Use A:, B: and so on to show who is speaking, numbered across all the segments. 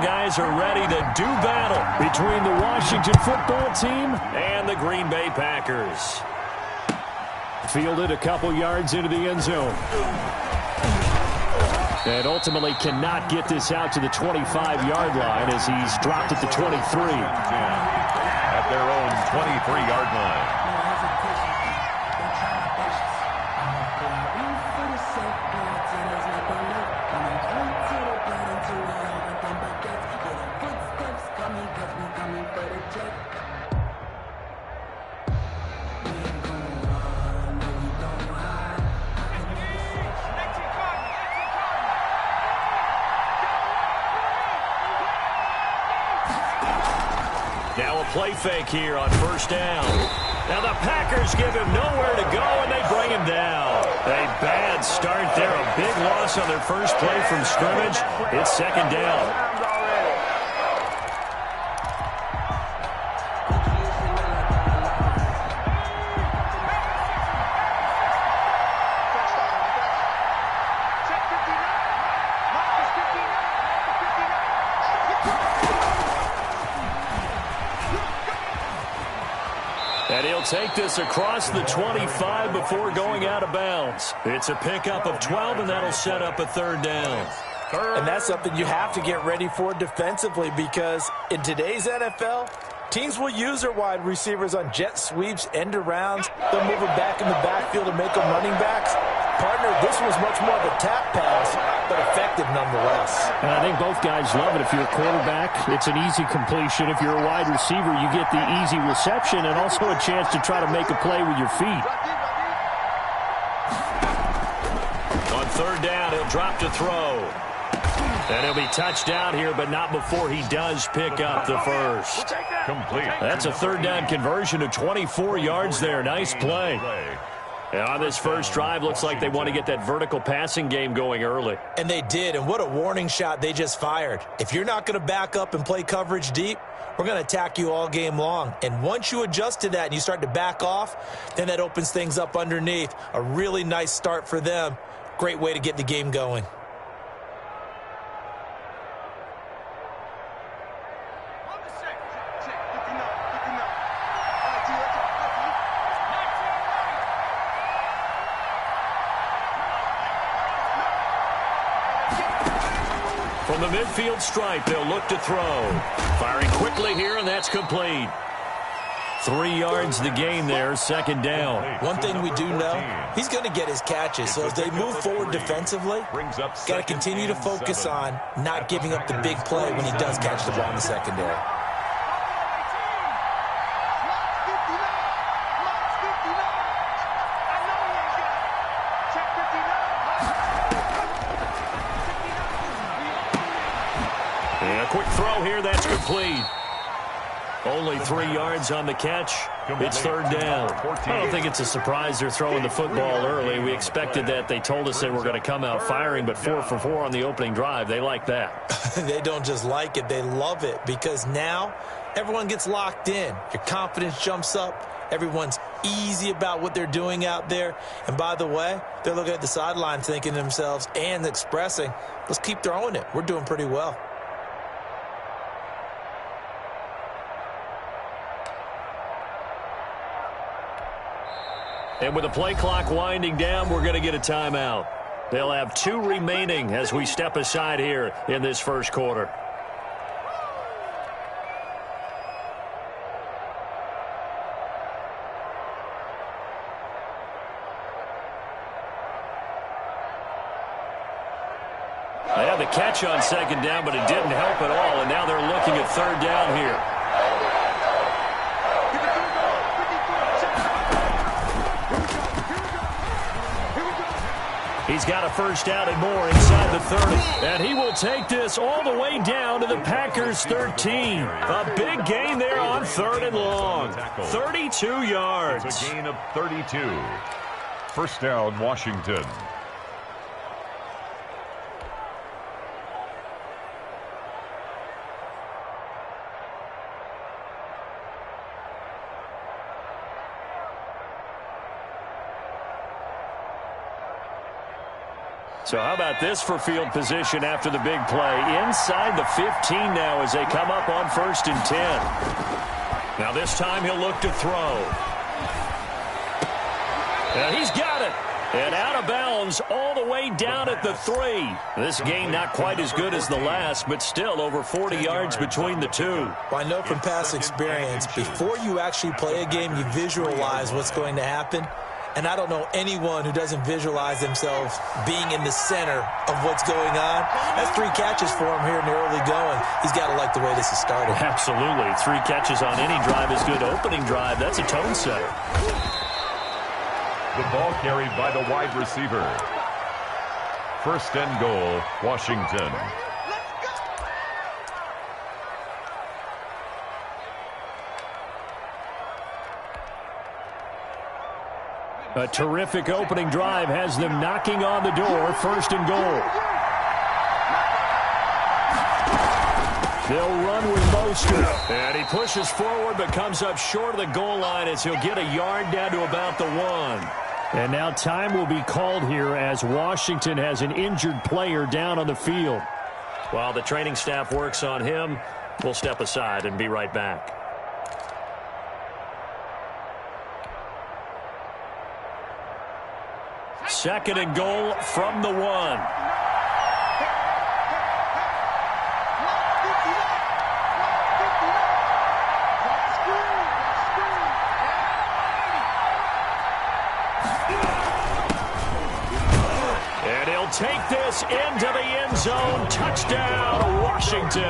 A: guys are ready to do battle between the Washington football team and the Green Bay Packers. Fielded a couple yards into the end zone. And ultimately cannot get this out to the 25-yard line as he's dropped at the 23.
B: At their own 23-yard line.
A: Now a play fake here on first down. Now the Packers give him nowhere to go, and they bring him down. A bad start there. A big loss on their first play from scrimmage. It's second down. And he'll take this across the 25 before going out of bounds. It's a pickup of 12, and that'll set up a third down.
C: And that's something you have to get ready for defensively, because in today's NFL, teams will use their wide receivers on jet sweeps, end arounds. They'll move them back in the backfield and make them running backs. Partner, this was much more of a tap pass, but effective nonetheless.
A: And I think both guys love it. If you're a quarterback, it's an easy completion. If you're a wide receiver, you get the easy reception and also a chance to try to make a play with your feet. On third down, he'll drop to throw. And he'll be touched down here, but not before he does pick up the first.
B: Complete.
A: That's a third down conversion of 24 yards there. Nice play. And on this first drive, looks like they want to get that vertical passing game going early.
C: And they did, and what a warning shot they just fired. If you're not going to back up and play coverage deep, we're going to attack you all game long. And once you adjust to that and you start to back off, then that opens things up underneath. A really nice start for them. Great way to get the game going.
A: From the midfield stripe, they'll look to throw. Firing quickly here, and that's complete. 3 yards the gain there, second down.
C: One thing we do know, he's going to get his catches. So as they move forward defensively, got to continue to focus on not giving up the big play when he does catch the ball in the secondary.
A: And a quick throw here, that's complete. Only 3 yards on the catch. It's third down. I don't think it's a surprise they're throwing the football early. We expected that. They told us they were going to come out firing, but 4 for 4 on the opening drive. They like that.
C: They don't just like it, they love it, because now everyone gets locked in. Your confidence jumps up. Everyone's easy about what they're doing out there. And by the way, they're looking at the sideline thinking to themselves and expressing, let's keep throwing it. We're doing pretty well.
A: And with the play clock winding down, we're going to get a timeout. They'll have 2 remaining as we step aside here in this first quarter. They had the catch on second down, but it didn't help at all, and now they're looking at third down here. He's got a first down and more inside the 30. And he will take this all the way down to the Packers' 13. A big gain there on third and long. 32 yards.
B: It's a gain of 32. First down, Washington.
A: So how about this for field position after the big play? Inside the 15 now as they come up on 1st and 10. Now this time he'll look to throw. And he's got it. And out of bounds all the way down at the 3. This game not quite as good as the last, but still over 40 yards between the two.
C: Well, I know from past experience, before you actually play a game, you visualize what's going to happen. And I don't know anyone who doesn't visualize themselves being in the center of what's going on. That's 3 catches for him here in the early going. He's got to like the way this is started.
A: Absolutely. 3 catches on any drive is good. Opening drive, that's a tone setter.
B: The ball carried by the wide receiver. 1st and goal, Washington.
A: A terrific opening drive has them knocking on the door. 1st and goal. They'll run with Mostert. And he pushes forward but comes up short of the goal line as he'll get a yard down to about the 1. And now time will be called here as Washington has an injured player down on the field. While the training staff works on him, we'll step aside and be right back. Second and goal from the 1. And he'll take this into the end zone. Touchdown, Washington.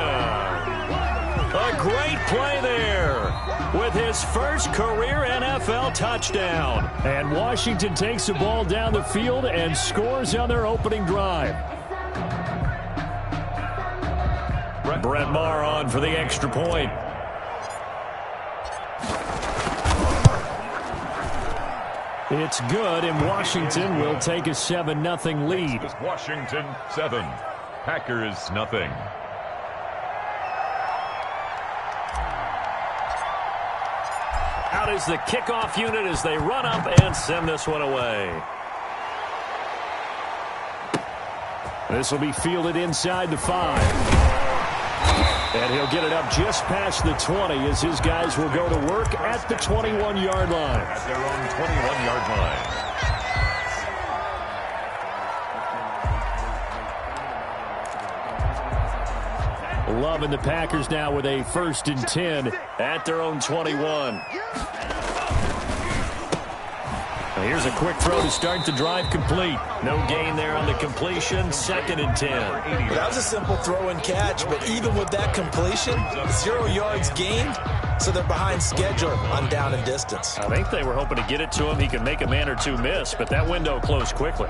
A: A great play there with his first career NFL touchdown. And Washington takes the ball down the field and scores on their opening drive. Brett Maher on for the extra point. It's good, and Washington will take a 7-0 lead.
B: Washington 7, Packers nothing.
A: Out is the kickoff unit as they run up and send this one away. This will be fielded inside the 5. And he'll get it up just past the 20 as his guys will go to work at the 21-yard line.
B: At their own 21-yard line.
A: Loving the Packers now with a 1st and 10 at their own 21. Here's a quick throw to start the drive complete. No gain there on the completion. 2nd and 10.
C: That was a simple throw and catch, but even with that completion, 0 yards gained, so they're behind schedule on down and distance.
A: I think they were hoping to get it to him. He could make a man or two miss, but that window closed quickly.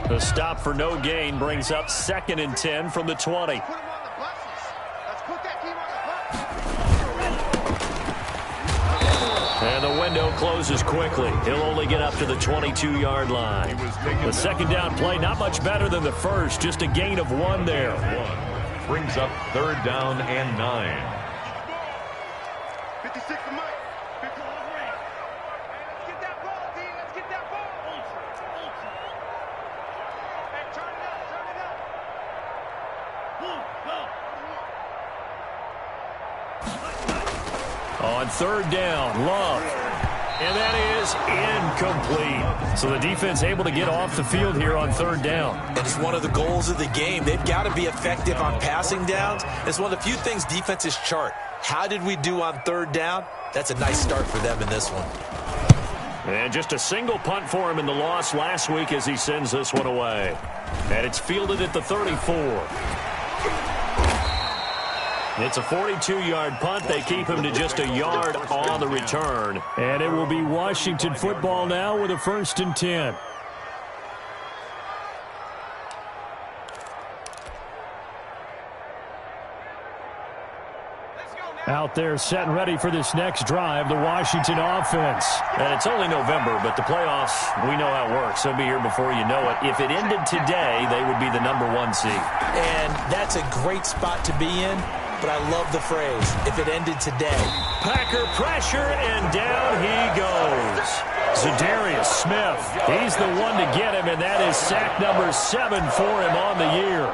A: The stop for no gain brings up 2nd and 10 from the 20. And the window closes quickly. He'll only get up to the 22-yard line. The second down play, not much better than the first. Just a gain of 1 there.
B: Brings up 3rd down and 9.
D: 56 to Mike. 51 ring. Let's get that ball, D. Let's get that ball. Hey, turn it up. Turn it up.
A: On 3rd down, Love. And that is incomplete. So the defense able to get off the field here on 3rd down.
C: And it's one of the goals of the game. They've got to be effective on passing downs. It's one of the few things defenses chart. How did we do on 3rd down? That's a nice start for them in this one.
A: And just a single punt for him in the loss last week as he sends this one away. And it's fielded at the 34. It's a 42-yard punt. They keep him to just a yard on the return. And it will be Washington football now with a 1st and 10. Out there set and ready for this next drive, the Washington offense. And it's only November, but the playoffs, we know how it works. They'll be here before you know it. If it ended today, they would be the #1 seed.
C: And that's a great spot to be in, but I love the phrase, if it ended today.
A: Packer pressure, and down he goes. Zadarius Smith, he's the one to get him, and that is sack number 7 for him on the year.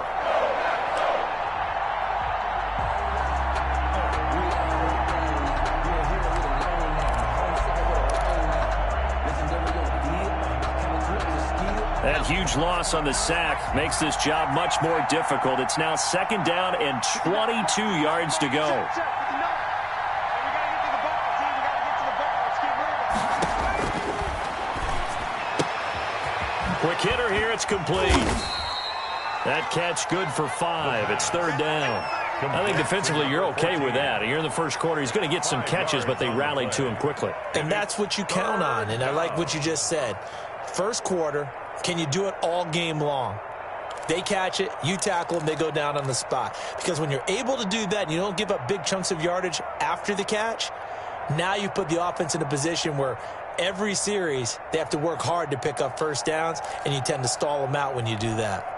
A: That huge loss on the sack makes this job much more difficult. It's now 2nd down and 22 yards to go. Quick hitter here, it's complete. That catch good for 5. It's 3rd down. I think defensively you're okay with that. Here in the first quarter, he's going to get some catches, but they rallied to him quickly.
C: And that's what you count on, and I like what you just said. First quarter, can you do it all game long? They catch it, you tackle them, they go down on the spot. Because when you're able to do that and you don't give up big chunks of yardage after the catch, now you put the offense in a position where every series they have to work hard to pick up first downs, and you tend to stall them out when you do that.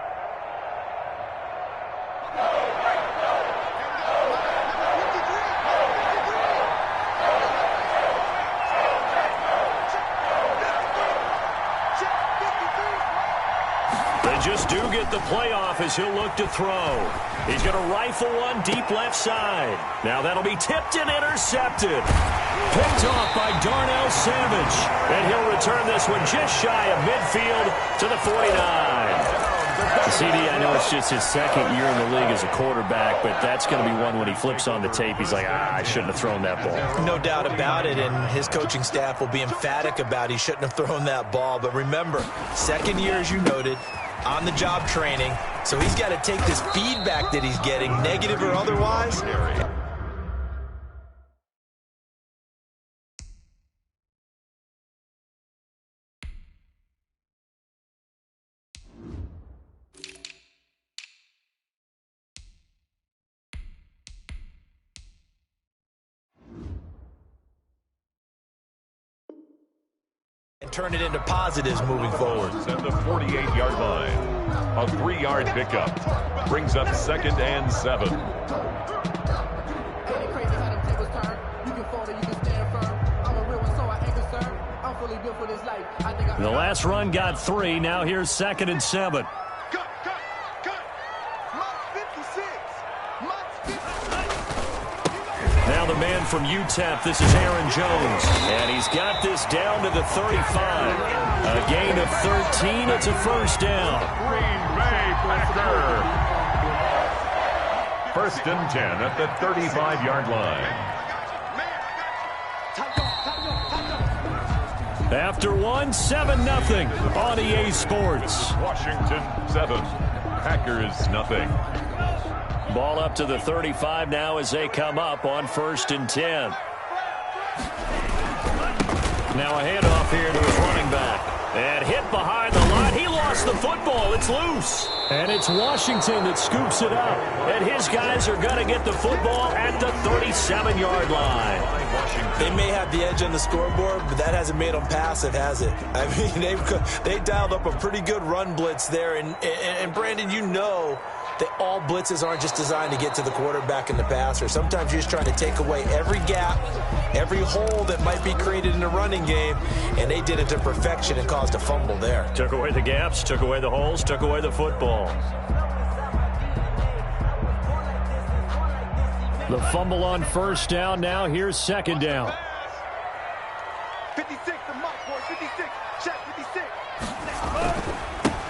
A: Just do get the playoff as he'll look to throw. He's going to rifle one deep left side. Now that'll be tipped and intercepted. Picked off by Darnell Savage. And he'll return this one just shy of midfield to the 49. CD, I know it's just his 2nd year in the league as a quarterback, but that's going to be one when he flips on the tape. He's like, I shouldn't have thrown that ball.
C: No doubt about it, and his coaching staff will be emphatic about he shouldn't have thrown that ball. But remember, 2nd year, as you noted, on-the-job training, so he's got to take this feedback that he's getting, negative or otherwise. And turn it into positives moving forward.
B: At the 48-yard line, a 3-yard pickup brings up 2nd and 7.
A: The last run got 3. Now here's 2nd and 7. Now the man from UTEP, this is Aaron Jones. And he's got this down to the 35. A gain of 13. It's a first down.
B: Green Bay Packer. 1st and 10 at the 35-yard line.
A: After one, 7-0 on EA Sports.
B: Washington 7, Packers nothing.
A: Ball up to the 35 now as they come up on 1st and 10. Now a handoff here to his running back. And hit behind the line. He lost the football. It's loose. And it's Washington that scoops it up. And his guys are going to get the football at the 37-yard line.
C: They may have the edge on the scoreboard, but that hasn't made them passive, has it? I mean, they dialed up a pretty good run blitz there. And Brandon, you know that all blitzes aren't just designed to get to the quarterback and the passer. Sometimes you're just trying to take away every gap, every hole that might be created in the running game, and they did it to perfection and caused a fumble there.
A: Took away the gaps, took away the holes, took away the football. The fumble on 1st down. Now here's 2nd down.
D: 56, the mark for 56. Check 56.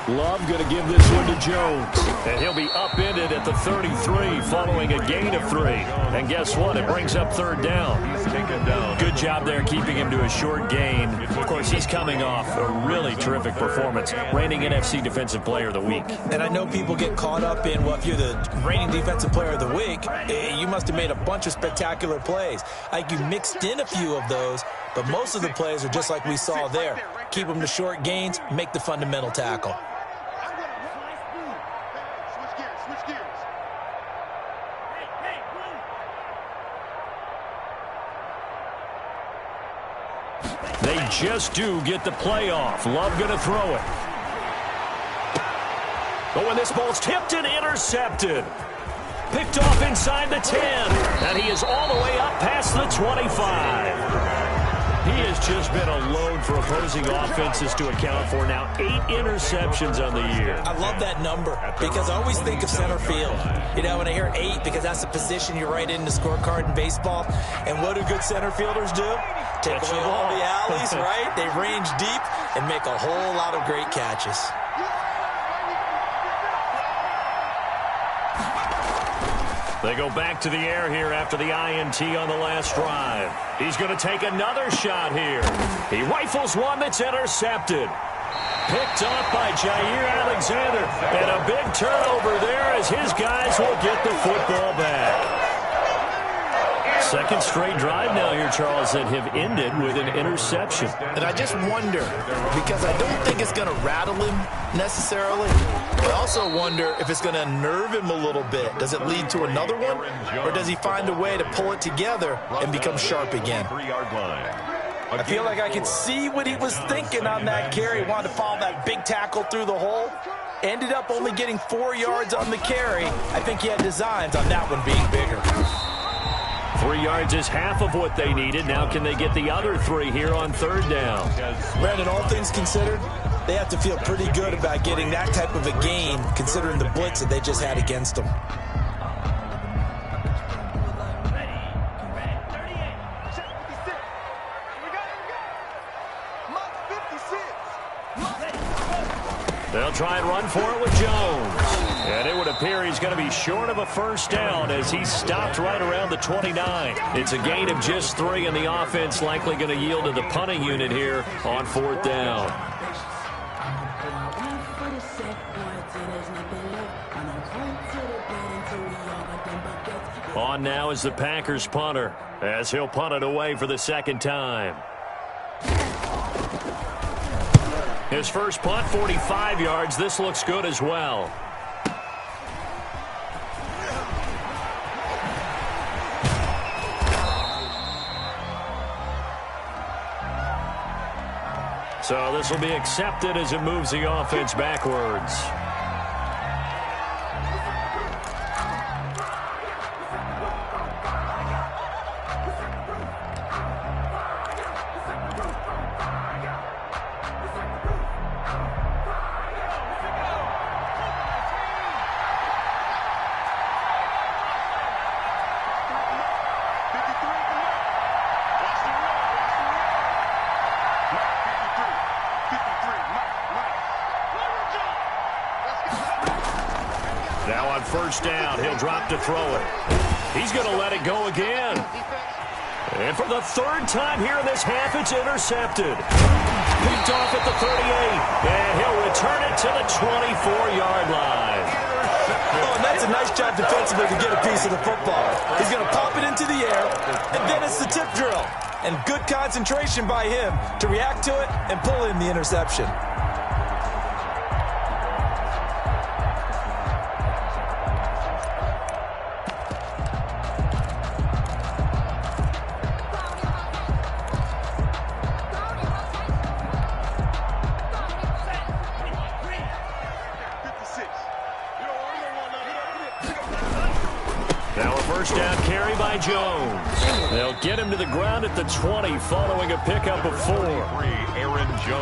A: Love going to give this one to Jones. And he'll be upended at the 33 following a gain of 3. And guess what? It brings up 3rd down.
B: He's taken down.
A: Good job there keeping him to a short gain. Of course, he's coming off a really terrific performance. Reigning NFC Defensive Player of the Week.
C: And I know people get caught up in, well, if you're the reigning Defensive Player of the Week, you must have made a bunch of spectacular plays. Like you mixed in a few of those, but most of the plays are just like we saw there. Keep them to short gains, make the fundamental tackle.
A: They just do get the playoff. Love going to throw it. But when this ball's tipped and intercepted. picked off inside the 10. And he is all the way up past the 25. He has just been a load for opposing offenses to account for now. 8 interceptions on the year.
C: I love that number because I always think of center field. You know, when I hear 8, because that's the position you write in the scorecard in baseball. And what do good center fielders do? Take away all the alleys, right? They range deep and make a whole lot of great catches.
A: They go back to the air here after the INT on the last drive. He's going to take another shot here. He rifles one that's intercepted. Picked up by Jair Alexander. And a big turnover there as his guys will get the football back. Second straight drive now here, Charles, that have ended with an interception.
C: And I just wonder, because I don't think it's going to rattle him necessarily. I also wonder if it's going to unnerve him a little bit. Does it lead to another one? Or does he find a way to pull it together and become sharp again? I feel like I could see what he was thinking on that carry. He wanted to follow that big tackle through the hole. Ended up only getting 4 yards on the carry. I think he had designs on that one being bigger.
A: 3 yards is half of what they needed. Now can they get the other 3 here on third down?
C: Brandon, all things considered, they have to feel pretty good about getting that type of a gain, considering the blitz that they just had against them.
A: They'll try and run for it with Jones. And it would appear he's going to be short of a first down as he stopped right around the 29. It's a gain of just 3, and the offense likely going to yield to the punting unit here on fourth down. On now is the Packers punter as he'll punt it away for the second time. His first punt, 45 yards. This looks good as well. So this will be accepted as it moves the offense backwards. Now on first down, he'll drop to throw it. He's going to let it go again. And for the third time here in this half, it's intercepted. Picked off at the 38, and he'll return it to the 24-yard line.
C: Oh, and that's a nice job defensively to get a piece of the football. He's going to pop it into the air, and then it's the tip drill. And good concentration by him to react to it and pull in the interception.
A: Now a first down carry by Jones. They'll get him to the ground at the 20 following a pickup of 4.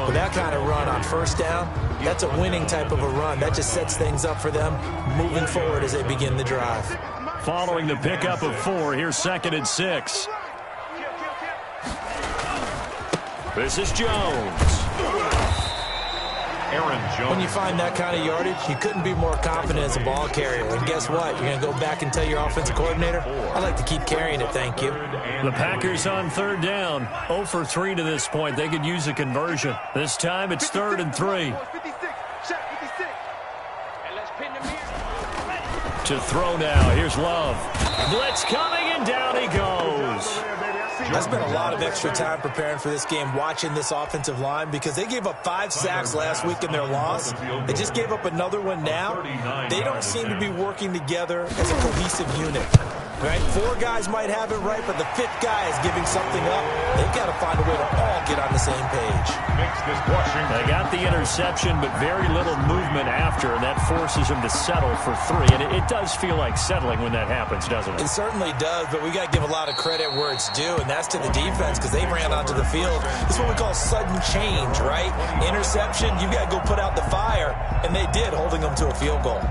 C: With that kind of run on first down, that's a winning type of a run. That just sets things up for them moving forward as they begin the drive.
A: Following the pickup of 4, here's 2nd and 6. This is Jones.
C: When you find that kind of yardage, you couldn't be more confident as a ball carrier. And guess what? You're going to go back and tell your offensive coordinator, I'd like to keep carrying it, thank you.
A: The Packers on third down, 0 for 3 to this point. They could use a conversion. This time it's 3rd and 3. To throw now. Here's Love. Blitz coming, and down he goes.
C: I spent a lot of extra time preparing for this game, watching this offensive line, because they gave up 5 sacks last week in their loss. They just gave up another one now. They don't seem to be working together as a cohesive unit. Right? 4 guys might have it right, but the 5th guy is giving something up. They've got to find a way to all get on the same page.
B: Makes this Washington.
A: They got the interception, but very little movement after, and that forces them to settle for 3. And it does feel like settling when that happens, doesn't it?
C: It certainly does, but we got to give a lot of credit where it's due, and that's to the defense because they ran onto the field. It's what we call sudden change, right? Interception, you've got to go put out the fire, and they did, holding them to a field goal.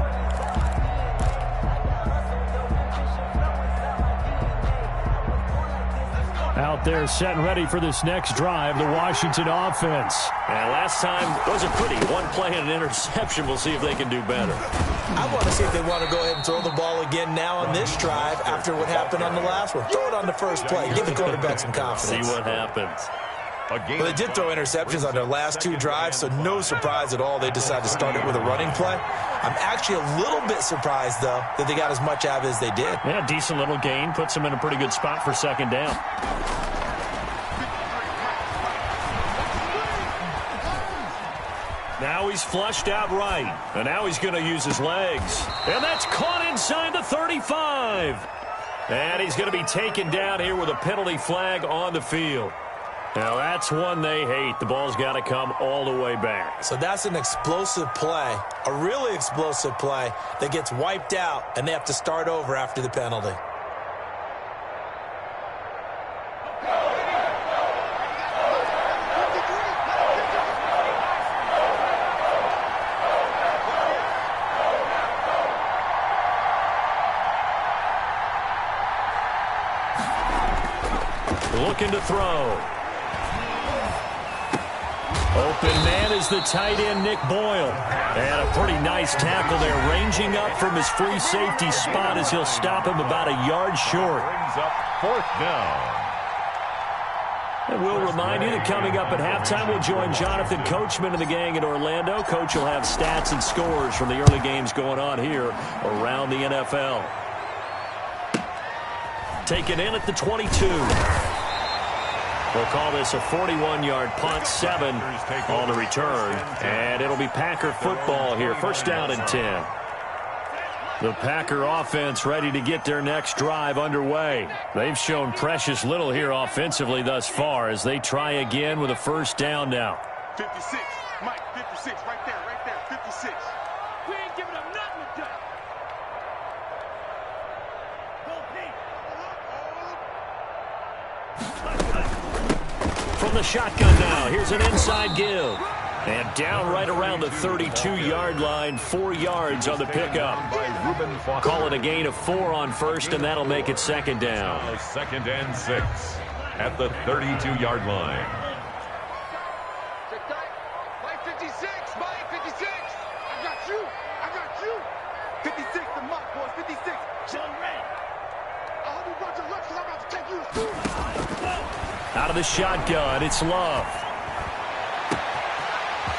A: Out there set and ready for this next drive, the Washington offense. And last time was a pretty one play and an interception. We'll see if they can do better.
C: I want to see if they want to go ahead and throw the ball again now on this drive after what happened on the last one. Throw it on the first play. Give the quarterback some confidence.
A: See what happens.
C: Well, they did throw interceptions on their last 2 drives, so no surprise at all they decided to start it with a running play. I'm actually a little bit surprised, though, that they got as much out of it as they did.
A: Yeah, decent little gain. Puts them in a pretty good spot for 2nd down. Now he's flushed out right, and now he's going to use his legs. And that's caught inside the 35. And he's going to be taken down here with a penalty flag on the field. Now, that's one they hate. The ball's got to come all the way back.
C: So that's an explosive play, a really explosive play that gets wiped out, and they have to start over after the penalty.
A: Looking to throw. Open man is the tight end, Nick Boyle. And a pretty nice tackle there, ranging up from his free safety spot as he'll stop him about a yard short.
B: Brings up 4th down.
A: And we'll remind you that coming up at halftime, we'll join Jonathan Coachman and the gang in Orlando. Coach will have stats and scores from the early games going on here around the NFL. Taken in at the 22. We'll call this a 41-yard punt, 7 on the return. And it'll be Packer football here. 1st down and 10. The Packer offense ready to get their next drive underway. They've shown precious little here offensively thus far as they try again with a 1st down now.
D: 56, Mike, 56, right there, 56. We ain't giving up nothing to do.
A: From the shotgun now, here's an inside give. And down right around the 32-yard line, 4 yards on the pickup. Call it a gain of 4 on 1st, and that'll make it 2nd down.
B: 2nd and 6 at the 32-yard line.
D: Mike 56, Mike 56. I got you. 56, the muck, boys, 56. John Red. I hope you brought your lunch because I'm about to take you to school.
A: Out of the shotgun, it's Love.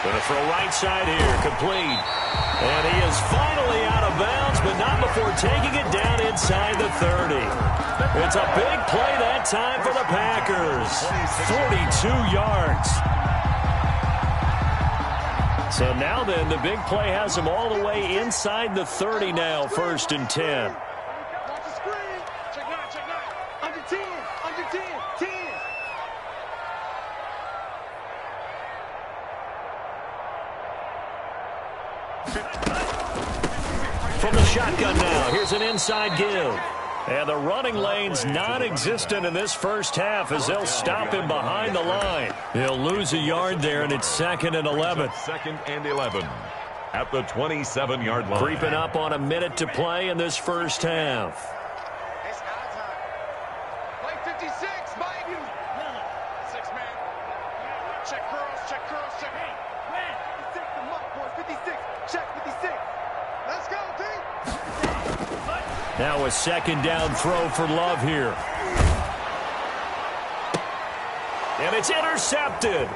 A: Going to throw right side here, complete. And he is finally out of bounds, but not before taking it down inside the 30. It's a big play that time for the Packers. 42 yards. So now then, the big play has them all the way inside the 30 now, 1st and 10.
D: Watch the screen. Check 9. Under 10, 10.
A: From the shotgun now, here's an inside give. And the running lane's non-existent in this 1st half as they'll stop him behind the line. He'll lose a yard there, and it's 2nd and 11.
B: 2nd and 11 at the 27-yard line.
A: Creeping up on a minute to play in this 1st half.
D: It's our time. Mike 56, Mike. 6 man. Check curls, check. Hey, man. 56, the muck, boys, 56. Check 56. Let's go, D.
A: Now a 2nd down throw for Love here. And it's intercepted.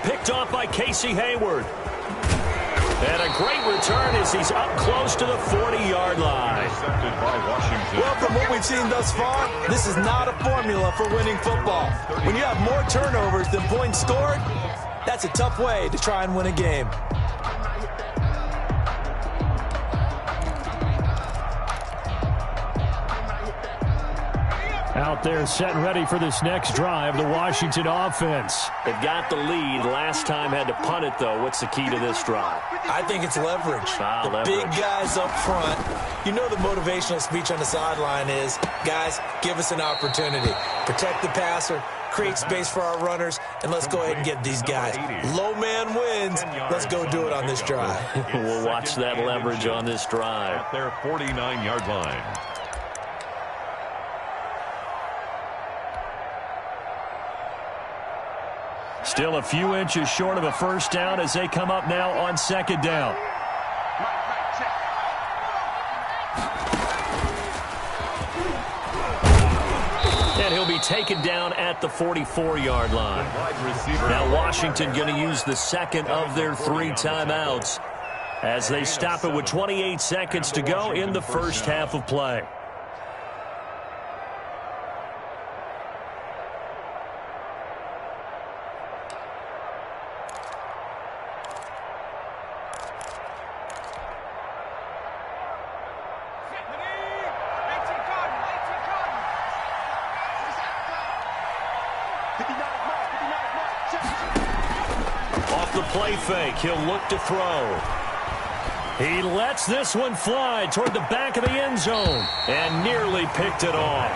A: Picked off by Casey Hayward. And a great return as he's up close to the 40-yard line.
B: Intercepted by Washington.
C: Well, from what we've seen thus far, this is not a formula for winning football. When you have more turnovers than points scored, that's a tough way to try and win a game.
A: Out there set and ready for this next drive, the Washington offense. They've got the lead. Last time had to punt it, though. What's the key to this drive?
C: I think it's leverage.
A: Leverage.
C: Big guys up front. You know the motivational speech on the sideline is, guys, give us an opportunity. Protect the passer, create space for our runners, and let's go ahead and get these guys. Low man wins. Let's go do it on this drive.
A: We'll watch that leverage on this drive.
B: At their 49-yard line.
A: Still a few inches short of a first down as they come up now on second down. And he'll be taken down at the 44-yard line. Now Washington going to use the second of their 3 timeouts as they stop it with 28 seconds to go in the first half of play. Play fake. He'll look to throw. He lets this one fly toward the back of the end zone and nearly picked it off.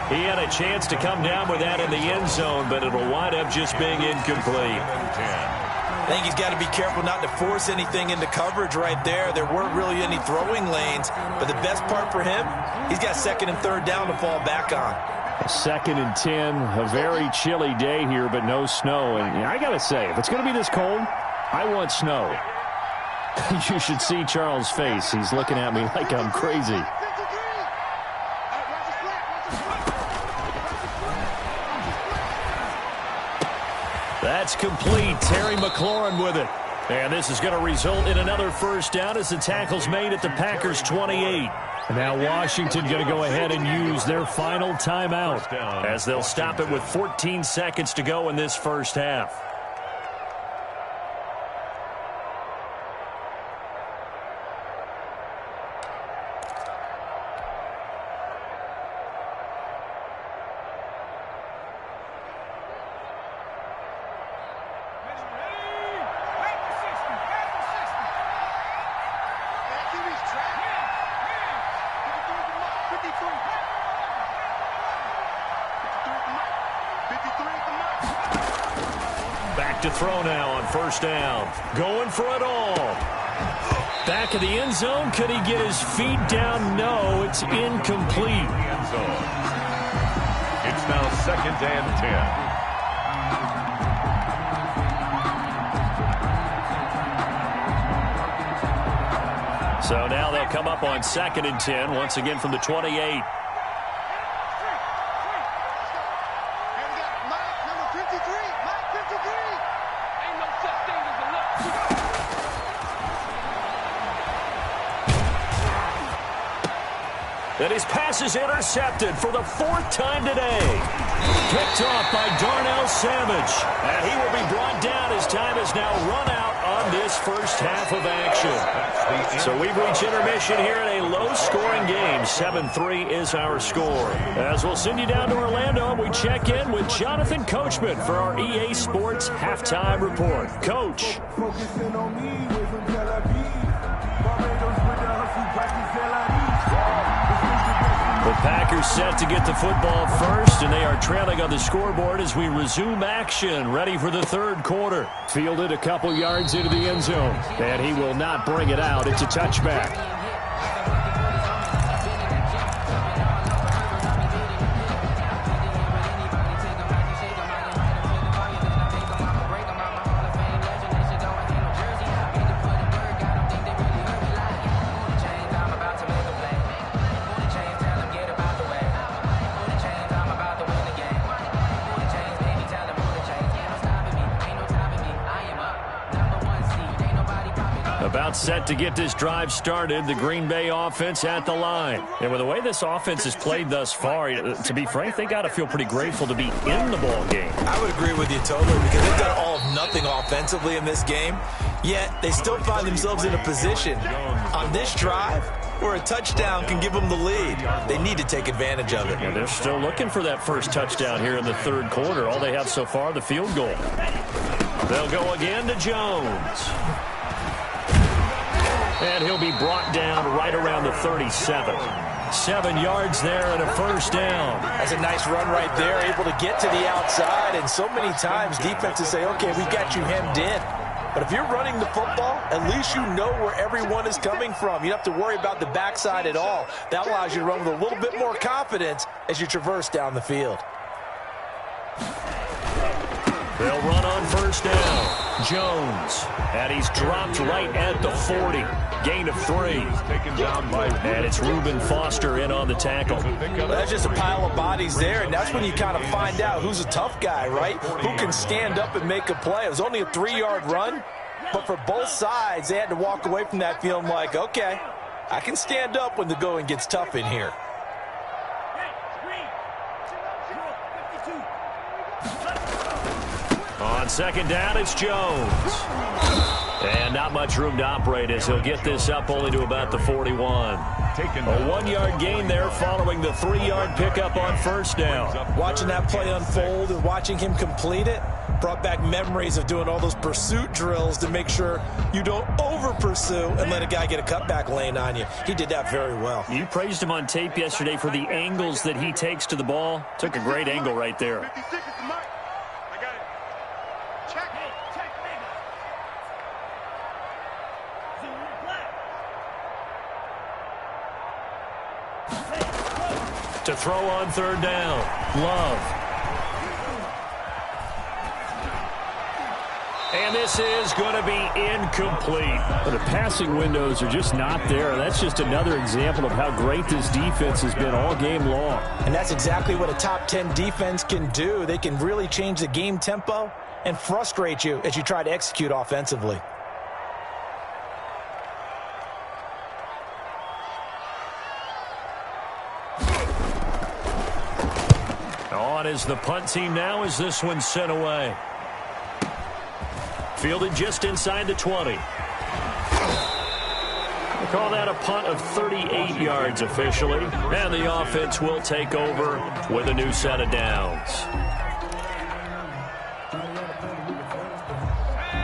A: He had a chance to come down with that in the end zone, but it'll wind up just being incomplete.
C: I think he's got to be careful not to force anything into coverage right there. There weren't really any throwing lanes, but the best part for him, he's got second and third down to fall back on.
A: 2nd and 10, a very chilly day here, but no snow. And I got to say, if it's going to be this cold, I want snow. You should see Charles' face. He's looking at me like I'm crazy. That's complete. Terry McLaurin with it. And this is going to result in another first down as the tackle's made at the Packers' 28. Now Washington going to go ahead and use their final timeout as they'll stop it with 14 seconds to go in this first half. To throw now on first down. Going for it all. Back of the end zone. Could he get his feet down? No, it's incomplete.
B: It's now 2nd and 10.
A: So now they'll come up on 2nd and 10 once again from the 28. And his pass is intercepted for the 4th time today. Picked off by Darnell Savage. And he will be brought down as time has now run out on this first half of action. So we've reached intermission here in a low-scoring game. 7-3 is our score. As we'll send you down to Orlando, we check in with Jonathan Coachman for our EA Sports Halftime Report. Coach. The Packers set to get the football first, and they are trailing on the scoreboard as we resume action, ready for the third quarter. Fielded a couple yards into the end zone, and he will not bring it out. It's a touchback. About set to get this drive started, the Green Bay offense at the line. And with the way this offense has played thus far, to be frank, they got to feel pretty grateful to be in the ball game.
C: I would agree with you totally because they've done all of nothing offensively in this game, yet they still find themselves in a position on this drive where a touchdown can give them the lead. They need to take advantage of it.
A: And they're still looking for that first touchdown here in the third quarter. All they have so far, the field goal. They'll go again to Jones. And he'll be brought down right around the 37. 7 yards there and a first down.
C: That's a nice run right there, able to get to the outside. And so many times defenses say, okay, we got you hemmed in. But if you're running the football, at least you know where everyone is coming from. You don't have to worry about the backside at all. That allows you to run with a little bit more confidence as you traverse down the field.
A: They'll run on first down. Jones. And he's dropped right at the 40. Gain of 3. And it's Reuben Foster in on the tackle.
C: Well, that's just a pile of bodies there, and that's when you kind of find out who's a tough guy, right? Who can stand up and make a play. It was only a 3-yard run, but for both sides, they had to walk away from that feeling like, okay, I can stand up when the going gets tough in here.
A: On second down, it's Jones. And not much room to operate as he'll get this up only to about the 41. A 1-yard gain there following the 3-yard pickup on first down.
C: Watching that play unfold and watching him complete it brought back memories of doing all those pursuit drills to make sure you don't over-pursue and let a guy get a cutback lane on you. He did that very well.
A: You praised him on tape yesterday for the angles that he takes to the ball. Took a great angle right there.
D: 56 is the mark. I got it. Check.
A: To throw on third down. Love. And this is going to be incomplete.
E: But the passing windows are just not there. That's just another example of how great this defense has been all game long.
C: And that's exactly what a top 10 defense can do. They can really change the game tempo and frustrate you as you try to execute offensively.
A: On is the punt team now as this one's sent away. Fielded just inside the 20. They call that a punt of 38 yards officially. And the offense will take over with a new set of downs.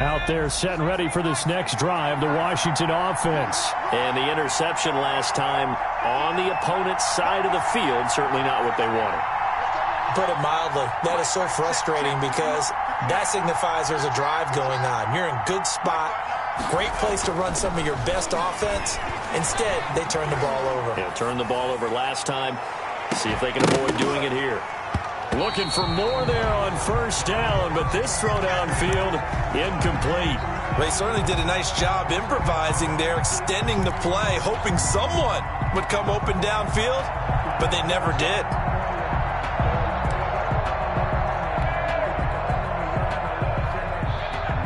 E: Out there set and ready for this next drive, the Washington offense.
A: And the interception last time on the opponent's side of the field, certainly not what they wanted.
C: Put it mildly, that is so frustrating because that signifies there's a drive going on. You're in good spot, great place to run some of your best offense. Instead, they turn the ball over.
A: Yeah, turned the ball over last time. See if they can avoid doing it here. Looking for more there on first down, but this throw downfield incomplete.
C: They certainly did a nice job improvising there, extending the play, hoping someone would come open downfield, but they never did.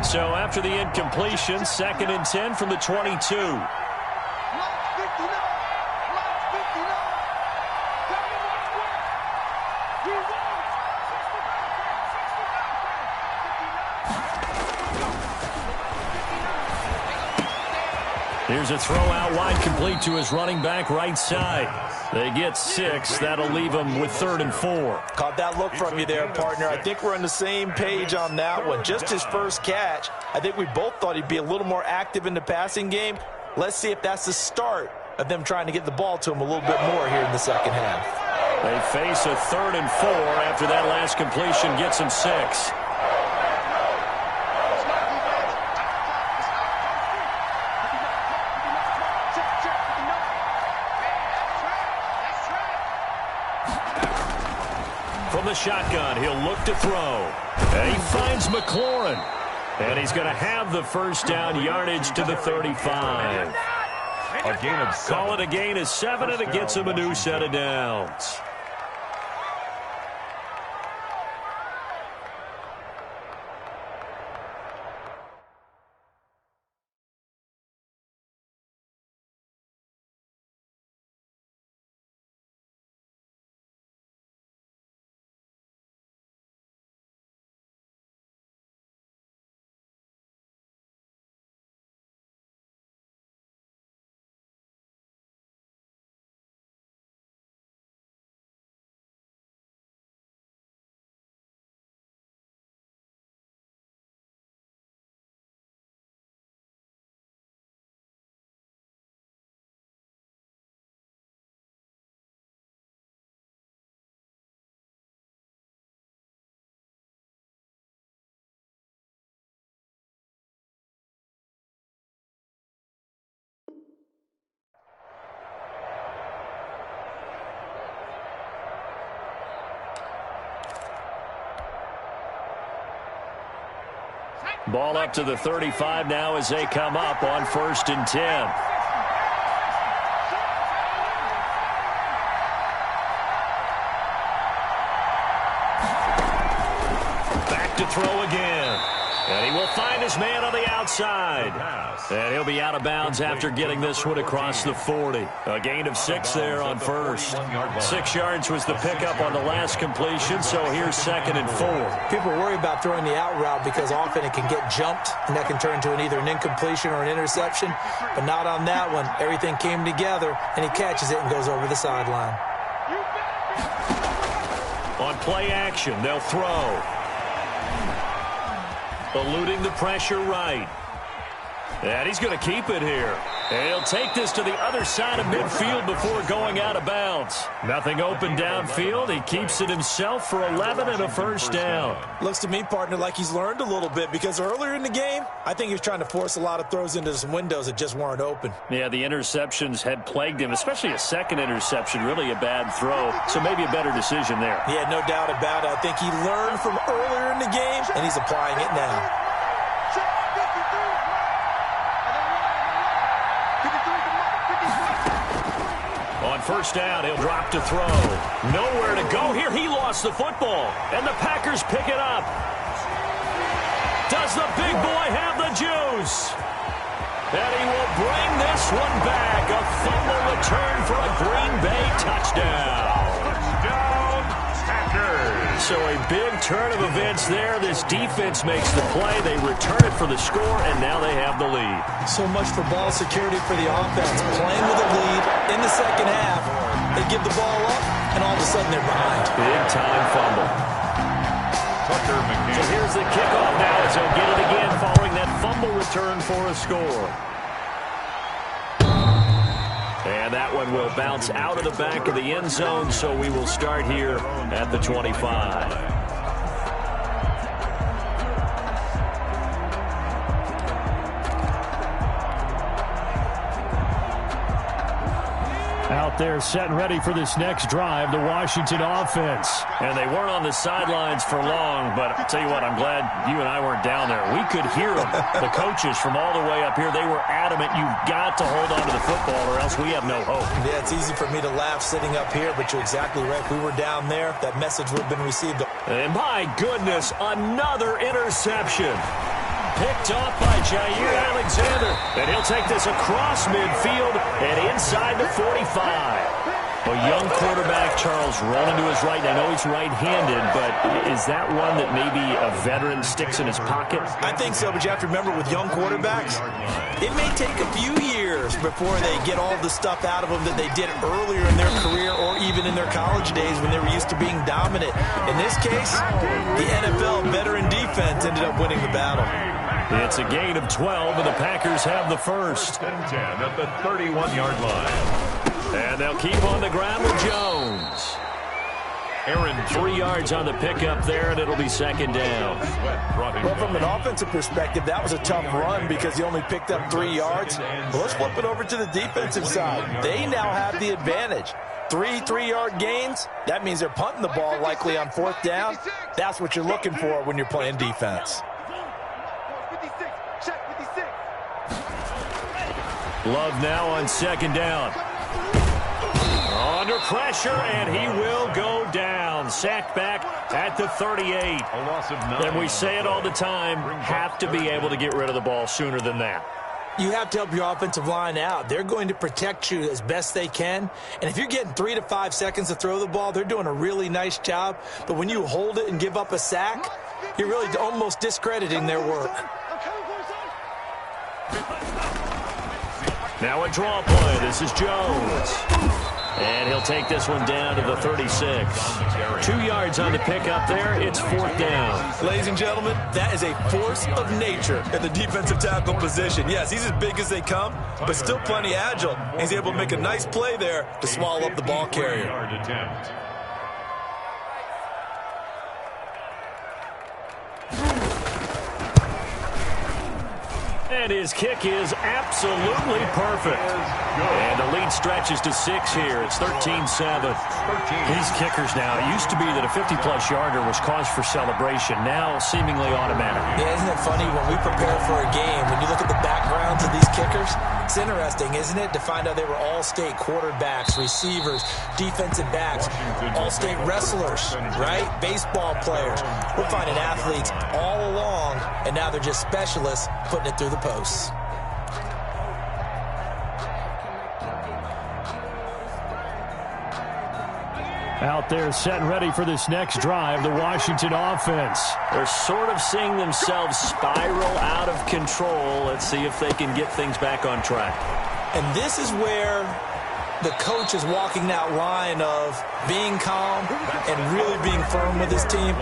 A: So after the incompletion, 2nd and 10 from the 22. Here's a throw out wide, complete to his running back right side. They get 6. That'll leave them with 3rd and 4.
C: Caught that look from you there, partner. I think we're on the same page on that one. Just his first catch. I think we both thought he'd be a little more active in the passing game. Let's see if that's the start of them trying to get the ball to him a little bit more here in the second half.
A: They face a 3rd and 4 after that last completion gets him 6. From the shotgun, he'll look to throw. And he finds McLaurin. And he's going to have the first down, yardage to the 35.
B: A gain of 7.
A: Call it a gain of 7, and it gets him a new set of downs. Ball up to the 35 now as they come up on 1st and 10. Back to throw again. And he will find his man on the outside. And he'll be out of bounds after getting this one across the 40. A gain of 6 there on first. 6 yards was the pickup on the last completion, so here's 2nd and 4.
C: People worry about throwing the out route because often it can get jumped, and that can turn into either an incompletion or an interception. But not on that one. Everything came together, and he catches it and goes over the sideline.
A: On play action, they'll throw. Eluding the pressure right. And he's going to keep it here. And he'll take this to the other side of midfield before going out of bounds. Nothing open downfield. He keeps it himself for 11 and a first down.
C: Looks to me, partner, like he's learned a little bit because earlier in the game, I think he was trying to force a lot of throws into some windows that just weren't open.
A: Yeah, the interceptions had plagued him, especially a second interception, really a bad throw. So maybe a better decision there.
C: Yeah, no doubt about it. I think he learned from earlier in the game, and he's applying it now.
A: On first down, he'll drop to throw. Nowhere to go here. He lost the football, and the Packers pick it up. Does the big boy have the juice? And he will bring this one back. A fumble return for a Green Bay touchdown.
B: Touchdown, Packers.
A: So a big turn of events there. This defense makes the play. They return it for the score, and now they have the lead.
C: So much for ball security for the offense. Playing with a lead in the second half. They give the ball up, and all of a sudden they're behind.
A: Big-time fumble. So here's the kickoff now as they'll get it again following that fumble return for a score. And that one will bounce out of the back of the end zone, so we will start here at the 25.
E: Out there set and ready for this next drive, the Washington offense.
A: And they weren't on the sidelines for long, but I'll tell you what, I'm glad you and I weren't down there. We could hear them. The coaches from all the way up here, they were adamant, you've got to hold on to the football or else we have no hope.
C: Yeah, it's easy for me to laugh sitting up here, but you're exactly right. If we were down there, that message would have been received.
A: And my goodness, another interception. Picked off by Jair Alexander. And he'll take this across midfield and inside the 45. A young quarterback, Charles, rolling to his right. I know he's right-handed, but is that one that maybe a veteran sticks in his pocket?
C: I think so, but you have to remember with young quarterbacks, it may take a few years before they get all the stuff out of them that they did earlier in their career or even in their college days when they were used to being dominant. In this case, the NFL veteran defense ended up winning the battle.
A: It's a gain of 12, and the Packers have the first.
B: 10 at the 31-yard line.
A: And they'll keep on the ground with Jones. Aaron, 3 yards on the pickup there, and it'll be second down.
C: Well, from an offensive perspective, that was a tough run because he only picked up 3 yards. But let's flip it over to the defensive side. They now have the advantage. 3 3-yard gains, that means they're punting the ball likely on 4th down. That's what you're looking for when you're playing defense.
A: Love now on second down. Under pressure, and he will go down. Sacked back at the 38.
B: A loss of 9.
A: And we say it all the time, have to be able to get rid of the ball sooner than that.
C: You have to help your offensive line out. They're going to protect you as best they can. And if you're getting 3 to 5 seconds to throw the ball, they're doing a really nice job. But when you hold it and give up a sack, you're really almost discrediting their work.
A: Now a draw play. This is Jones. And he'll take this one down to the 36. 2 yards on the pickup there. It's 4th down.
C: Ladies and gentlemen, that is a force of nature at the defensive tackle position. Yes, he's as big as they come, but still plenty agile. He's able to make a nice play there to swallow up the ball carrier.
A: And his kick is absolutely perfect. And the lead stretches to 6 here. It's 13-7. These kickers now, it used to be that a 50-plus yarder was cause for celebration. Now seemingly automatic.
C: Yeah, isn't it funny when we prepare for a game, when you look at the backgrounds of these kickers, it's interesting, isn't it, to find out they were all-state quarterbacks, receivers, defensive backs, all-state wrestlers, right? Baseball players. We're finding athletes all along, and now they're just specialists putting it through the posts.
E: Out there set and ready for this next drive, the Washington offense.
A: They're sort of seeing themselves spiral out of control. Let's see if they can get things back on track.
C: And this is where the coach is walking that line of being calm and really being firm with his team.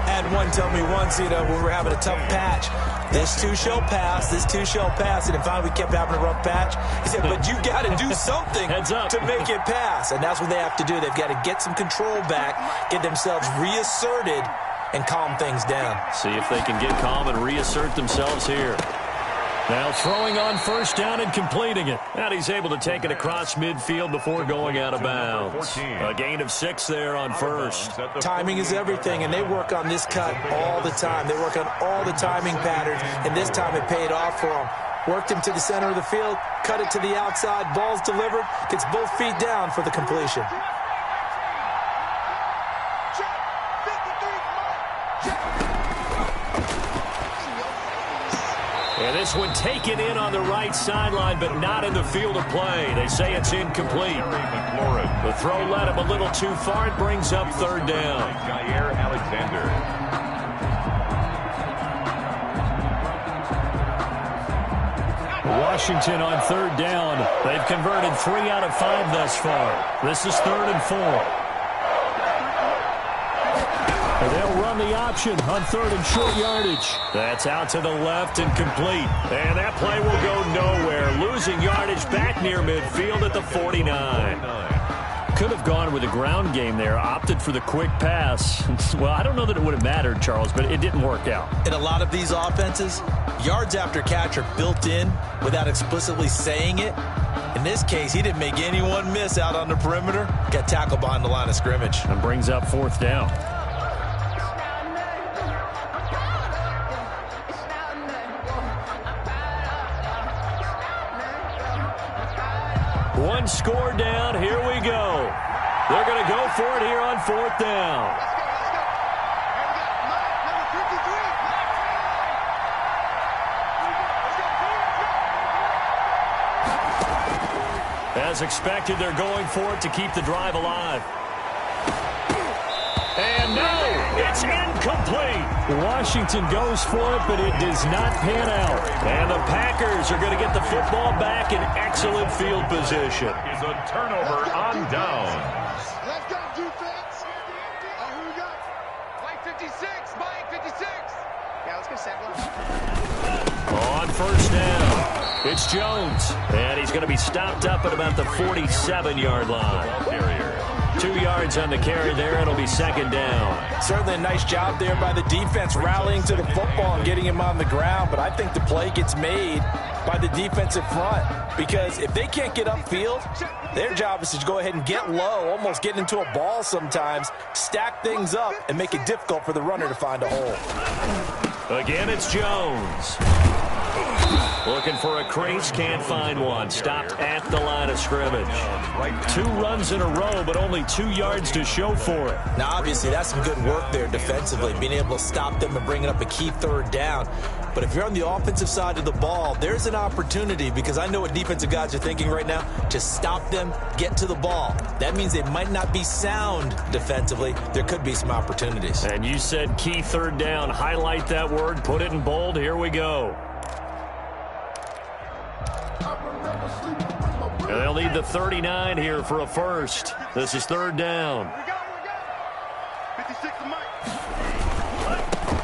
C: I had one tell me once, when we were having a tough patch, this too shall pass, this too shall pass. And finally we kept having a rough patch. He said, but you got to do something to make it pass. And that's what they have to do. They've got to get some control back, get themselves reasserted, and calm things down.
A: See if they can get calm and reassert themselves here.
E: Now throwing on first down and completing it.
A: And he's able to take it across midfield before going out of bounds. A gain of 6 there on first.
C: Timing is everything, and they work on this cut all the time. They work on all the timing patterns, and this time it paid off for them. Worked him to the center of the field, cut it to the outside, ball's delivered, gets both feet down for the completion.
A: And this one taken in on the right sideline, but not in the field of play. They say it's incomplete. The throw led him a little too far. It brings up third down.
B: Jair Alexander.
E: Washington on third down.
A: They've converted 3 out of 5 thus far. This is 3rd and 4.
E: They'll run the option on 3rd and short yardage.
A: That's out to the left and complete. And that play will go nowhere. Losing yardage back near midfield at the 49.
E: Could have gone with a ground game there. Opted for the quick pass. Well, I don't know that it would have mattered, Charles, but it didn't work out.
C: In a lot of these offenses, yards after catch are built in without explicitly saying it. In this case, he didn't make anyone miss out on the perimeter. Got tackled behind the line of scrimmage.
E: And brings up 4th down.
A: One score down. Here we go. They're going to go for it here on 4th down. As expected, they're going for it to keep the drive alive. And no, it's incomplete.
E: Washington goes for it, but it does not pan out.
A: And the Packers are going to get the football back in excellent field position.
B: Is a turnover on downs.
D: Let's go, defense. Who we got? Mike 56. Mike 56. Yeah, let's go second.
A: On first down, it's Jones. And he's going to be stopped up at about the 47-yard line. 2 yards on the carry there. It'll be 2nd down.
C: Certainly a nice job there by the defense rallying to the football and getting him on the ground. But I think the play gets made by the defensive front. Because if they can't get upfield, their job is to go ahead and get low, almost get into a ball sometimes, stack things up, and make it difficult for the runner to find a hole.
A: Again, it's Jones. Looking for a crease, can't find one. Stopped at the line of scrimmage.
E: 2 runs in a row, but only 2 yards to show for it.
C: Now, obviously, that's some good work there defensively, being able to stop them and bringing up a key 3rd down. But if you're on the offensive side of the ball, there's an opportunity, because I know what defensive guys are thinking right now, to stop them, get to the ball. That means they might not be sound defensively. There could be some opportunities.
A: And you said key 3rd down. Highlight that word, put it in bold. Here we go. And they'll need the 39 here for a first. This is 3rd down.
D: 56 to Mike.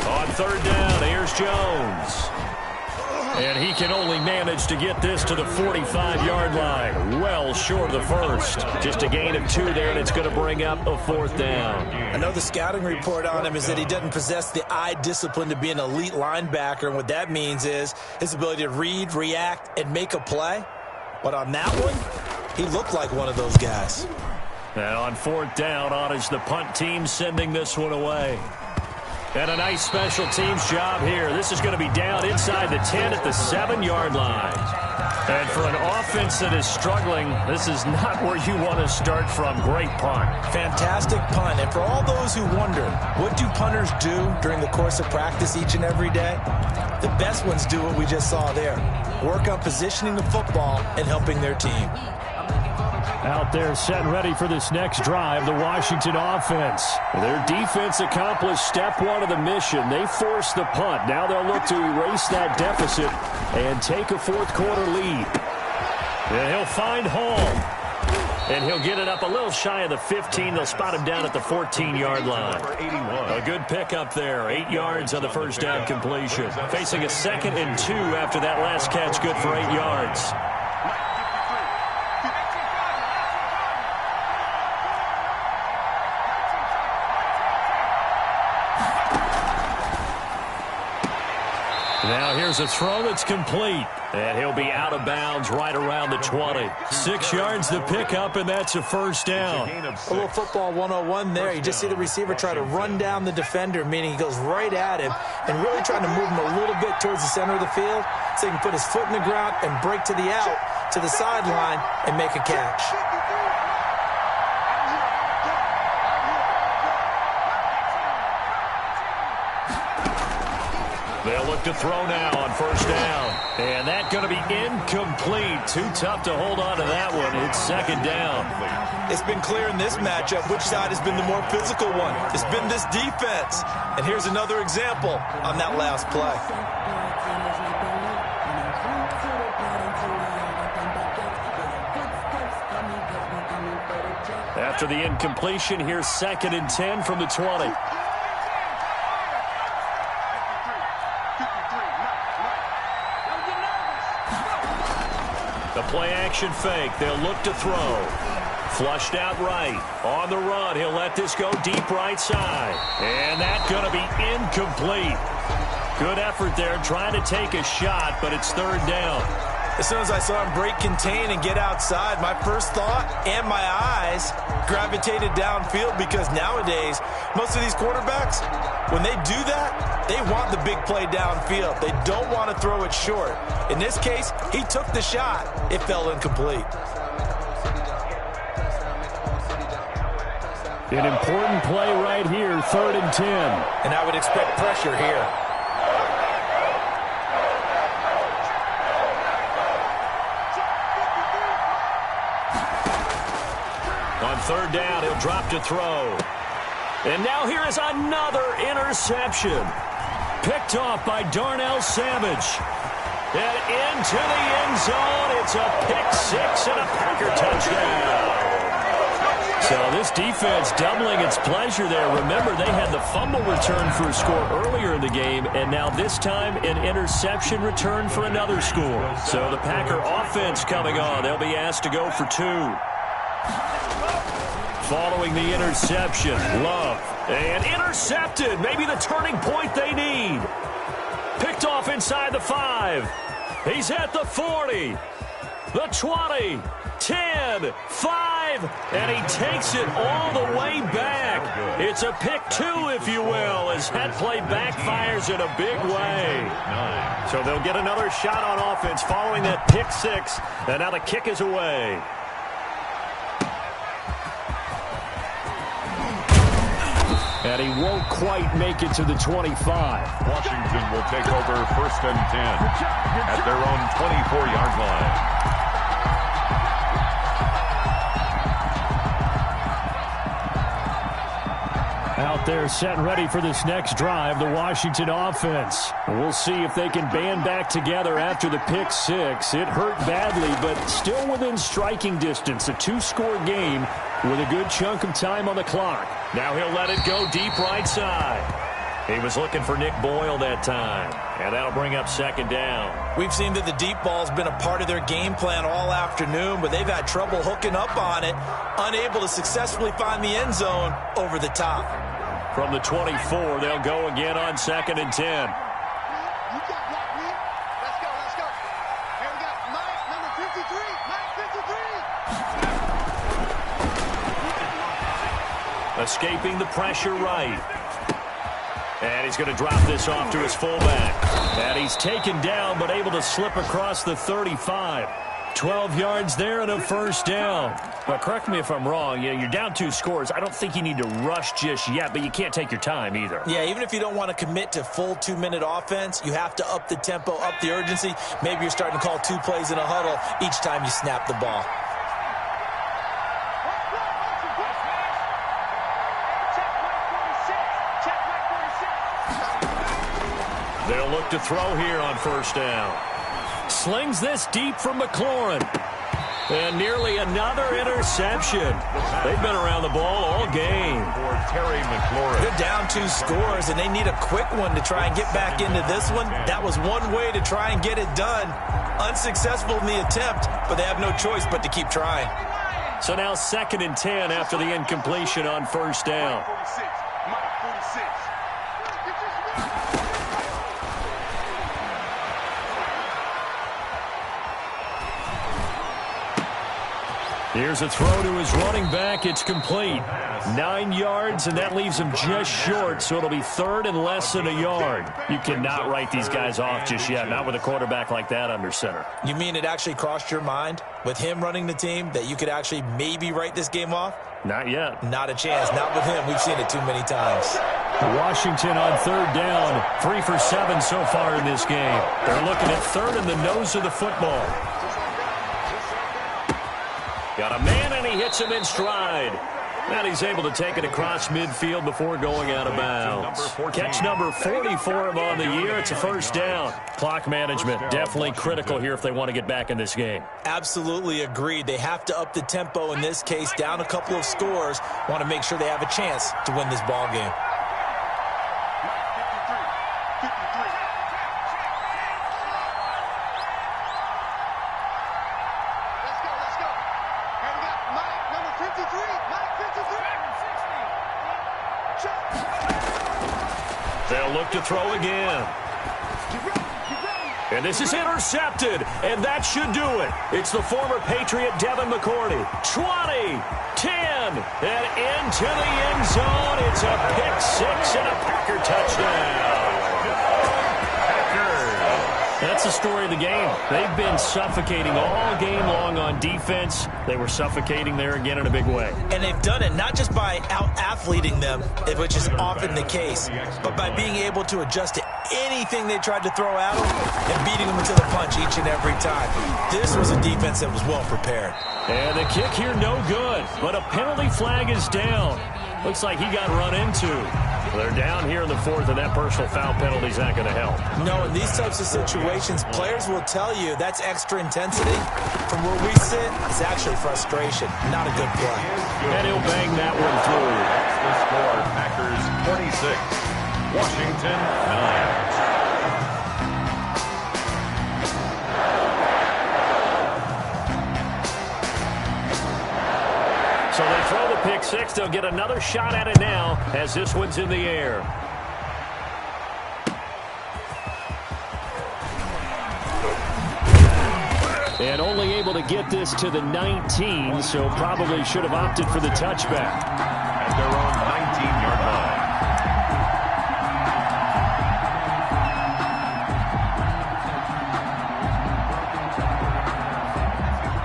A: On 3rd down, here's Jones.
E: And he can only manage to get this to the 45-yard line. Well short of the first. Just a gain of 2 there, and it's going to bring up a 4th down.
C: I know the scouting report on him is that he doesn't possess the eye discipline to be an elite linebacker, and what that means is his ability to read, react, and make a play. But on that one, he looked like one of those guys.
E: And on 4th down, on is the punt team sending this one away. And a nice special teams job here. This is going to be down inside the 10 at the 7-yard line. And for an offense that is struggling, this is not where you want to start from. Great punt.
C: Fantastic punt. And for all those who wonder, what do punters do during the course of practice each and every day? The best ones do what we just saw there. Work on positioning the football and helping their team.
E: Out there set and ready for this next drive, the Washington offense. Their defense accomplished step 1 of the mission. They forced the punt. Now they'll look to erase that deficit and take a 4th quarter lead. And he'll find Hall. And he'll get it up a little shy of the 15. They'll spot him down at the 14-yard line. A good pickup there. 8 yards on the first down completion. Facing a 2nd and 2 after that last catch, good for 8 yards. Now here's a throw that's complete. And he'll be out of bounds right around the 20. 6 yards the pickup, and that's a 1st down.
C: A little football 101 there. You just see the receiver try to run down the defender, meaning he goes right at him and really trying to move him a little bit towards the center of the field so he can put his foot in the ground and break to the out, to the sideline, and make a catch.
E: They'll look to throw now on 1st down. And that's going to be incomplete. Too tough to hold on to that one. It's 2nd down.
C: It's been clear in this matchup which side has been the more physical one. It's been this defense. And here's another example on that last play.
E: After the incompletion, here's 2nd and 10 from the 20. The play-action fake. They'll look to throw. Flushed out right. On the run, he'll let this go deep right side. And that's going to be incomplete. Good effort there trying to take a shot, but it's 3rd down.
C: As soon as I saw him break contain and get outside, my first thought and my eyes gravitated downfield because nowadays, most of these quarterbacks, when they do that, they want the big play downfield. They don't want to throw it short. In this case, he took the shot. It fell incomplete.
E: An important play right here, 3rd and 10.
C: And I would expect pressure here.
E: On 3rd down, he'll drop to throw. And now here is another interception. Picked off by Darnell Savage. And into the end zone. It's a pick 6 and a Packer touchdown. So this defense doubling its pleasure there. Remember, they had the fumble return for a score earlier in the game, and now this time an interception return for another score. So the Packer offense coming on. They'll be asked to go for 2. Following the interception, Love. And intercepted. Maybe the turning point they need. Picked off inside the 5. He's at the 40. The 20. 10. 5. And he takes it all the way back. It's a pick 2, if you will, as that play backfires in a big way. So they'll get another shot on offense following that pick 6. And now the kick is away. And he won't quite make it to the 25.
B: Washington will take over 1st and 10 at their own 24-yard line.
E: Out there set and ready for this next drive, the Washington offense. We'll see if they can band back together after the pick 6. It hurt badly, but still within striking distance. A 2-score game with a good chunk of time on the clock. Now he'll let it go deep right side.
A: He was looking for Nick Boyle that time, and that'll bring up second down.
C: We've seen that the deep ball's been a part of their game plan all afternoon, but they've had trouble hooking up on it, unable to successfully find the end zone over the top.
A: From the 24, they'll go again on 2nd and 10.
D: You got blocked, man. Let's go, let's go. Here we got Mike, number 53. Mike, 53.
A: Escaping the pressure right. And he's going to drop this off to his fullback. And he's taken down, but able to slip across the 35. 12 yards there and a first down. But correct me if I'm wrong. Yeah, you're down 2 scores. I don't think you need to rush just yet, but you can't take your time either.
C: Yeah, even if you don't want to commit to full 2-minute offense, you have to up the tempo, up the urgency. Maybe you're starting to call 2 plays in a huddle each time you snap the ball.
A: They'll look to throw here on first down. Slings this deep from McLaurin. And nearly another interception. They've been around the ball all game.
B: For Terry McLaurin.
C: They're down 2 scores, and they need a quick one to try and get back into this one. That was one way to try and get it done. Unsuccessful in the attempt, but they have no choice but to keep trying.
A: So now 2nd and 10 after the incompletion on first down.
D: 46. Mike, 46.
A: Here's a throw to his running back. It's complete. 9 yards, and that leaves him just short, so it'll be 3rd and less than a yard. You cannot write these guys off just yet, not with a quarterback like that under center.
C: You mean it actually crossed your mind, with him running the team, that you could actually maybe write this game off?
A: Not yet.
C: Not a chance. Not with him. We've seen it too many times.
A: Washington on 3rd down. 3 for 7 so far in this game. They're looking at 3rd in the nose of the football. Got a man, and he hits him in stride. And he's able to take it across midfield before going out of bounds. Catch number 40 for him on the year. It's a first down. Clock management, definitely critical here if they want to get back in this game.
C: Absolutely agreed. They have to up the tempo in this case, down a couple of scores. Want to make sure they have a chance to win this ball game.
A: They'll look to throw again. And this is intercepted, and that should do it. It's the former Patriot Devin McCourty. 20, 10, and into the end zone. It's a pick 6 and a Packer touchdown. That's the story of the game. They've been suffocating all game long on defense. They were suffocating there again in a big way.
C: And they've done it not just by out-athleting them, which is often the case, but by being able to adjust to anything they tried to throw at them and beating them into the punch each and every time. This was a defense that was well prepared.
A: And the kick here no good, but a penalty flag is down. Looks like he got run into. They're down here in the 4th, and that personal foul penalty is not going to help.
C: No, in these types of situations, players will tell you that's extra intensity. From where we sit, it's actually frustration, not a good play.
A: And he'll bang that one through.
B: That's the score. Packers 26, Washington 9.
A: So they throw the pick 6. They'll get another shot at it now as this one's in the air. And only able to get this to the 19, so probably should have opted for the touchback.
B: At their own 19-yard line.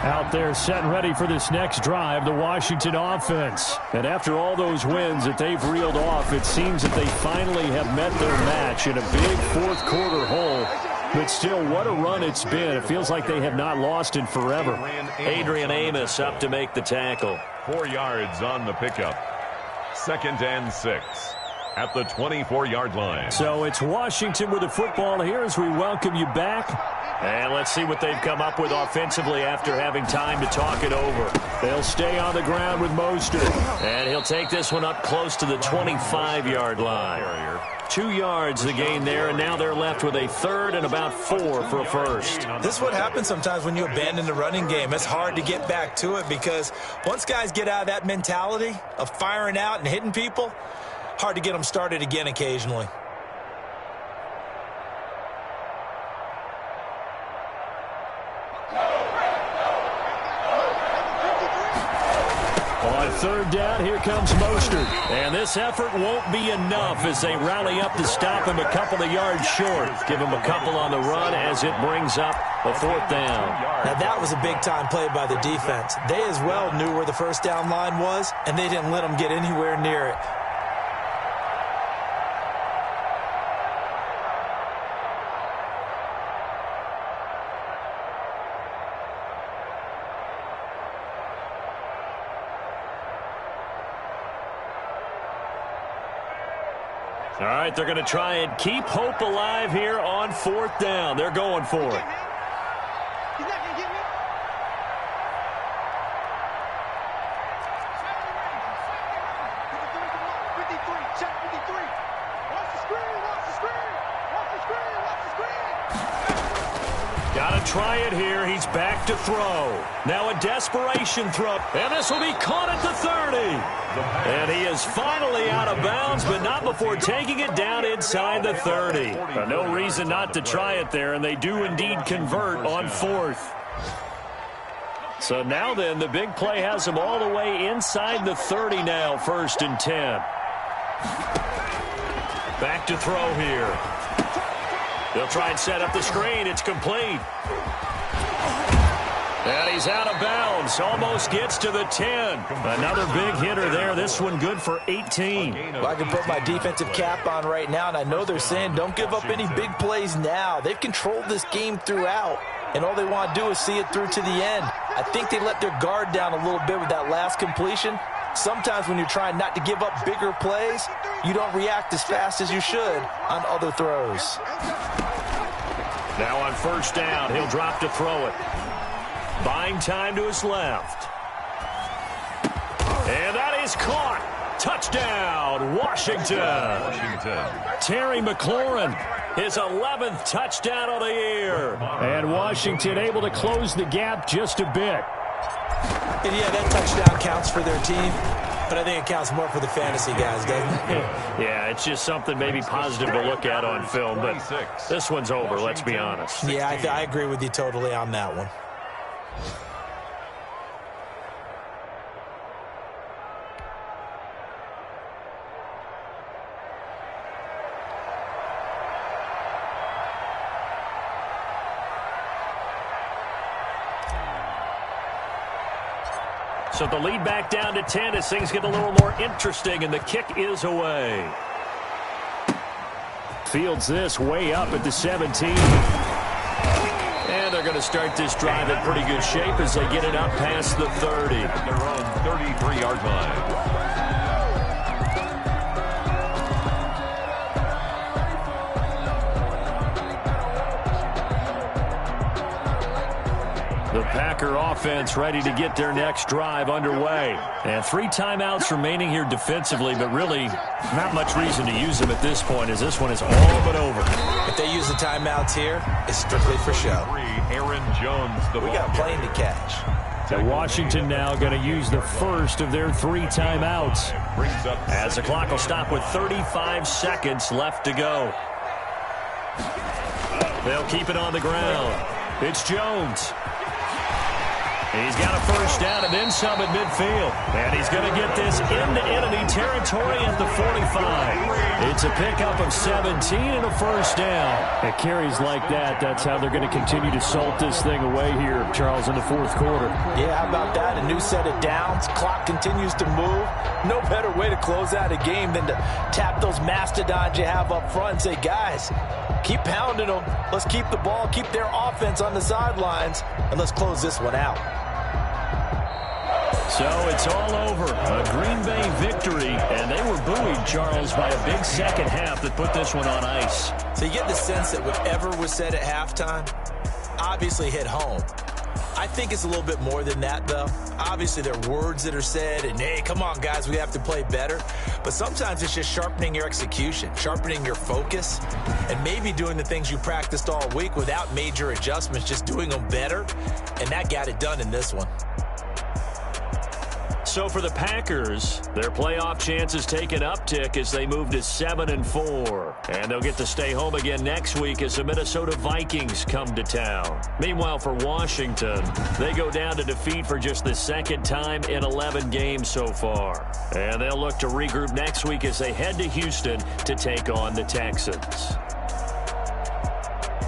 A: Out there set and ready for this next drive, the Washington offense. And after all those wins that they've reeled off, it seems that they finally have met their match in a big fourth-quarter hole. But still, what a run it's been. It feels like they have not lost in forever. Adrian Amos up to make the tackle.
B: 4 yards on the pickup. 2nd and 6. at the 24-yard line.
E: So it's Washington with the football here as we welcome you back. And let's see what they've come up with offensively after having time to talk it over. They'll stay on the ground with Mostert. And he'll take this one up close to the 25-yard line. 2 yards the gain there, and now they're left with a third and about 4 for a first.
C: This is what happens sometimes when you abandon the running game. It's hard to get back to it because once guys get out of that mentality of firing out and hitting people, hard to get them started again occasionally.
E: On third down, here comes Mostert. And this effort won't be enough as they rally up to stop him a couple of yards short. Give him a couple on the run as it brings up a fourth down.
C: Now that was a big-time play by the defense. They as well knew where the first down line was, and they didn't let them get anywhere near it.
E: All right, they're going to try and keep hope alive here on fourth down. They're going for it.
D: He's not going to get me. Check 53. Watch the screen, watch the screen. Watch the screen, watch the screen.
E: Got to try it here. He's back to throw. Now a desperation throw. And this will be caught at the 30. And he is finally out of bounds, but not before taking it down inside the 30. No reason not to try it there, and they do indeed convert on fourth. So now then, the big play has them all the way inside the 30 now, 1st and 10. Back to throw here. They'll try and set up the screen. It's complete. And he's out of bounds. Almost gets to the 10. Another big hitter there. This one good for 18.
C: Well, I can put my defensive cap on right now, and I know they're saying don't give up any big plays now. They've controlled this game throughout, and all they want to do is see it through to the end. I think they let their guard down a little bit with that last completion. Sometimes when you're trying not to give up bigger plays, you don't react as fast as you should on other throws.
E: Now on first down, he'll drop to throw it. Buying time to his left. And that is caught. Touchdown, Washington. Terry McLaurin, his 11th touchdown of the year. And Washington able to close the gap just a bit.
C: And yeah, that touchdown counts for their team, but I think it counts more for the fantasy guys, doesn't it?
E: Yeah, it's just something maybe positive to look at on film, but this one's over, let's be honest.
C: Yeah, I agree with you totally on that one.
E: So the lead back down to 10 as things get a little more interesting, and the kick is away. Fields this way up at the 17. And they're going to start this drive in pretty good shape as they get it up past the 30.
B: At their own 33-yard line.
E: The Packer offense ready to get their next drive underway. And 3 timeouts remaining here defensively, but really not much reason to use them at this point as this one is all but over.
C: If they use the timeouts here, it's strictly for show.
B: Aaron Jones,
C: we got a plane to catch.
E: So Washington now going to use the first of their 3 timeouts. As the clock will stop with 35 seconds left to go. They'll keep it on the ground. It's Jones. He's got a first down and then some at midfield. And he's going to get this into enemy territory at the 45. It's a pickup of 17 and a first down. At carries like that, that's how they're going to continue to salt this thing away here, Charles, in the fourth quarter.
C: Yeah, how about that? A new set of downs. Clock continues to move. No better way to close out a game than to tap those mastodons you have up front and say, guys, keep pounding them. Let's keep the ball, keep their offense on the sidelines, and let's close this one out.
A: So it's all over. A Green Bay victory, and they were buoyed, Charles, by a big second half that put this one on ice.
C: So you get the sense that whatever was said at halftime obviously hit home. I think it's a little bit more than that, though. Obviously, there are words that are said, and, hey, come on, guys, we have to play better. But sometimes it's just sharpening your execution, sharpening your focus, and maybe doing the things you practiced all week without major adjustments, just doing them better, and that got it done in this one.
A: So for the Packers, their playoff chances take an uptick as they move to 7-4. And they'll get to stay home again next week as the Minnesota Vikings come to town. Meanwhile, for Washington, they go down to defeat for just the second time in 11 games so far. And they'll look to regroup next week as they head to Houston to take on the Texans.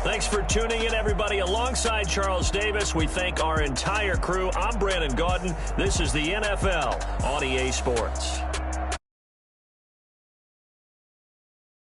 A: Thanks for tuning in, everybody. Alongside Charles Davis, we thank our entire crew. I'm Brandon Gaudin. This is the NFL on EA Sports.